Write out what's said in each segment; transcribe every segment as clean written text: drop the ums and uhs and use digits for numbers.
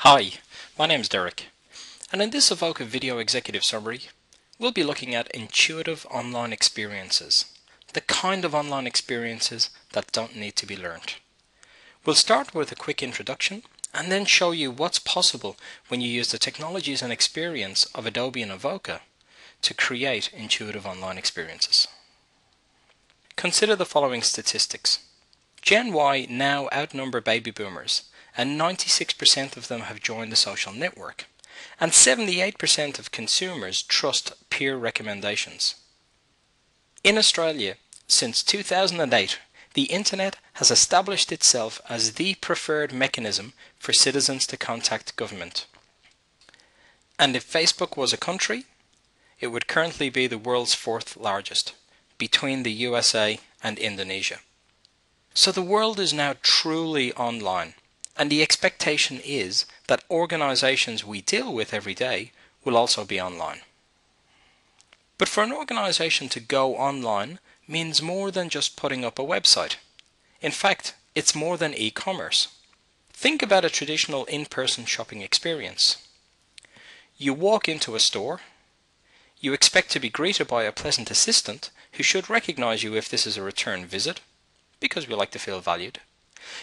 Hi, my name's Derek, and in this Avoca video executive summary, we'll be looking at intuitive online experiences, the kind of online experiences that don't need to be learned. We'll start with a quick introduction and then show you what's possible when you use the technologies and experience of Adobe and Avoca to create intuitive online experiences. Consider the following statistics. Gen Y now outnumber baby boomers, and 96% of them have joined the social network, and 78% of consumers trust peer recommendations. In Australia, since 2008, the Internet has established itself as the preferred mechanism for citizens to contact government. And if Facebook was a country, it would currently be the world's fourth largest, between the USA and Indonesia. So the world is now truly online, and the expectation is that organizations we deal with every day will also be online. But for an organization to go online means more than just putting up a website. In fact, it's more than e-commerce. Think about a traditional in-person shopping experience. You walk into a store, you expect to be greeted by a pleasant assistant who should recognize you if this is a return visit, because we like to feel valued.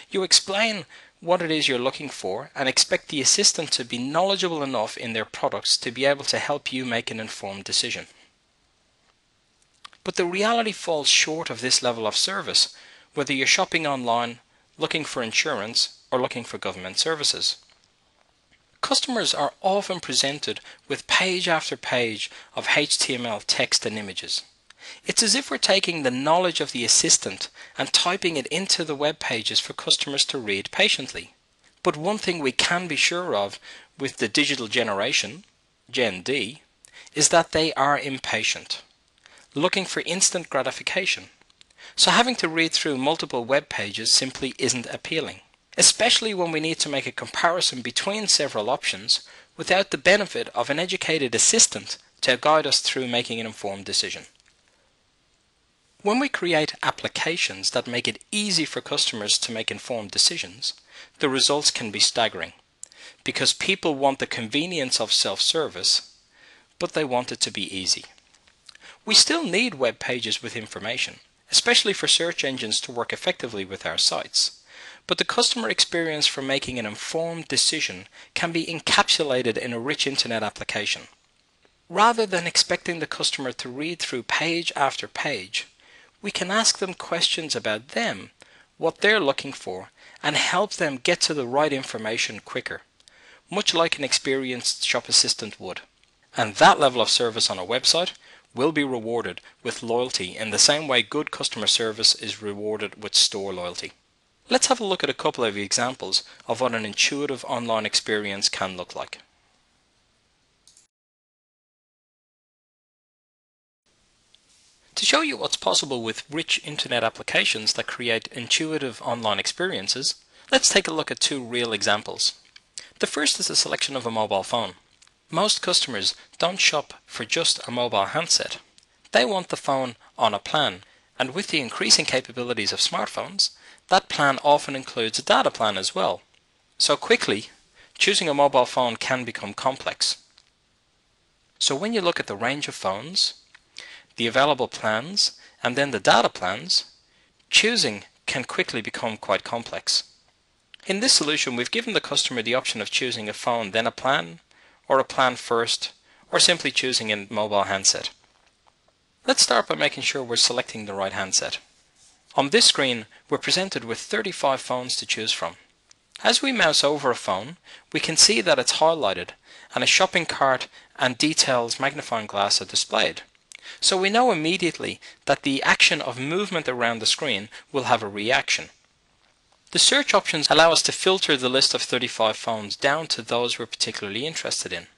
You explain what it is you're looking for and expect the assistant to be knowledgeable enough in their products to be able to help you make an informed decision. But the reality falls short of this level of service, whether you're shopping online, looking for insurance, or looking for government services. Customers are often presented with page after page of HTML text and images. It's as if we're taking the knowledge of the assistant and typing it into the web pages for customers to read patiently. But one thing we can be sure of with the digital generation, Gen D, is that they are impatient, looking for instant gratification. So having to read through multiple web pages simply isn't appealing, especially when we need to make a comparison between several options without the benefit of an educated assistant to guide us through making an informed decision. When we create applications that make it easy for customers to make informed decisions, the results can be staggering, because people want the convenience of self-service, but they want it to be easy. We still need web pages with information, especially for search engines to work effectively with our sites, but the customer experience for making an informed decision can be encapsulated in a rich internet application. Rather than expecting the customer to read through page after page, we can ask them questions about them, what they're looking for, and help them get to the right information quicker, much like an experienced shop assistant would. And that level of service on a website will be rewarded with loyalty in the same way good customer service is rewarded with store loyalty. Let's have a look at a couple of examples of what an intuitive online experience can look like. To show you what's possible with rich internet applications that create intuitive online experiences, let's take a look at two real examples. The first is a selection of a mobile phone. Most customers don't shop for just a mobile handset. They want the phone on a plan, and with the increasing capabilities of smartphones, that plan often includes a data plan as well. So quickly, choosing a mobile phone can become complex. So when you look at the range of phones, the available plans, and then the data plans, choosing can quickly become quite complex. In this solution, we've given the customer the option of choosing a phone, then a plan, or a plan first, or simply choosing a mobile handset. Let's start by making sure we're selecting the right handset. On this screen, we're presented with 35 phones to choose from. As we mouse over a phone, we can see that it's highlighted, and a shopping cart and details magnifying glass are displayed. So we know immediately that the action of movement around the screen will have a reaction. The search options allow us to filter the list of 35 phones down to those we're particularly interested in.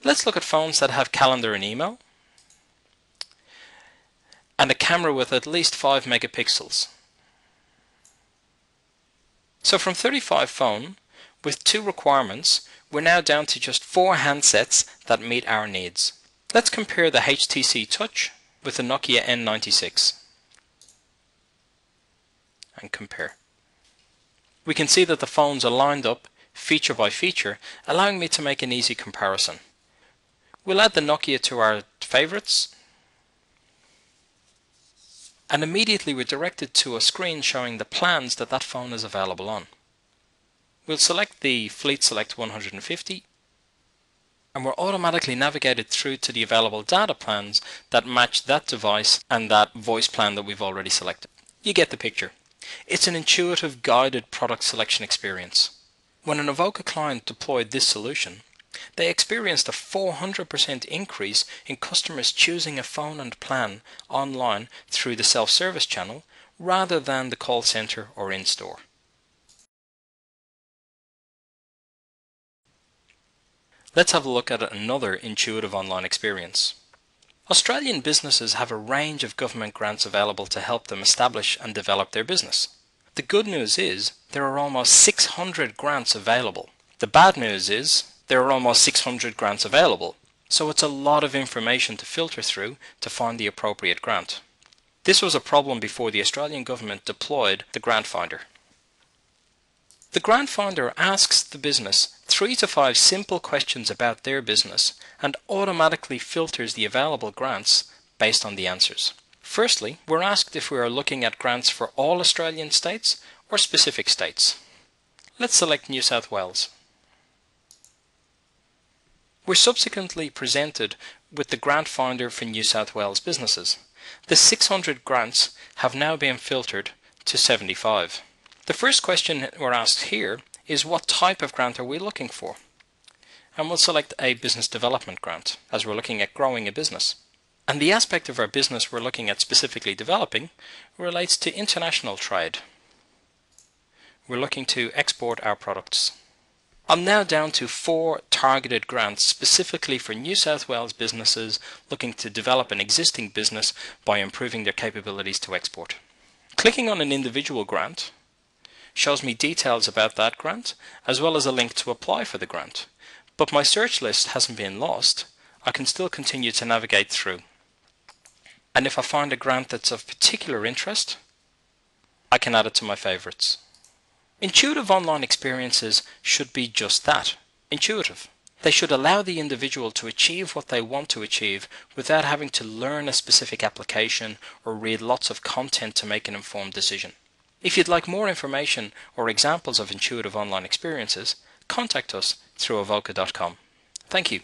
Let's look at phones that have calendar and email, and a camera with at least 5 megapixels. So from 35 phone, with 2 requirements, we're now down to just 4 handsets that meet our needs. Let's compare the HTC Touch with the Nokia N96 and compare. We can see that the phones are lined up feature by feature, allowing me to make an easy comparison. We'll add the Nokia to our favorites, and immediately we're directed to a screen showing the plans that that phone is available on. We'll select the Fleet Select 150, and we're automatically navigated through to the available data plans that match that device and that voice plan that we've already selected. You get the picture. It's an intuitive, guided product selection experience. When an Avoca client deployed this solution, they experienced a 400% increase in customers choosing a phone and plan online through the self-service channel rather than the call center or in-store. Let's have a look at another intuitive online experience. Australian businesses have a range of government grants available to help them establish and develop their business. The good news is there are almost 600 grants available. The bad news is there are almost 600 grants available, so it's a lot of information to filter through to find the appropriate grant. This was a problem before the Australian government deployed the Grant Finder. The Grant Finder asks the business 3 to 5 simple questions about their business and automatically filters the available grants based on the answers. Firstly, we're asked if we are looking at grants for all Australian states or specific states. Let's select New South Wales. We're subsequently presented with the Grant Finder for New South Wales businesses. The 600 grants have now been filtered to 75. The first question we're asked here is what type of grant are we looking for? And we'll select a business development grant as we're looking at growing a business. And the aspect of our business we're looking at specifically developing relates to international trade. We're looking to export our products. I'm now down to 4 targeted grants specifically for New South Wales businesses looking to develop an existing business by improving their capabilities to export. Clicking on an individual grant shows me details about that grant as well as a link to apply for the grant. But my search list hasn't been lost. I can still continue to navigate through. And if I find a grant that's of particular interest, I can add it to my favorites. Intuitive online experiences should be just that, intuitive. They should allow the individual to achieve what they want to achieve without having to learn a specific application or read lots of content to make an informed decision. If you'd like more information or examples of intuitive online experiences, contact us through avoca.com. Thank you.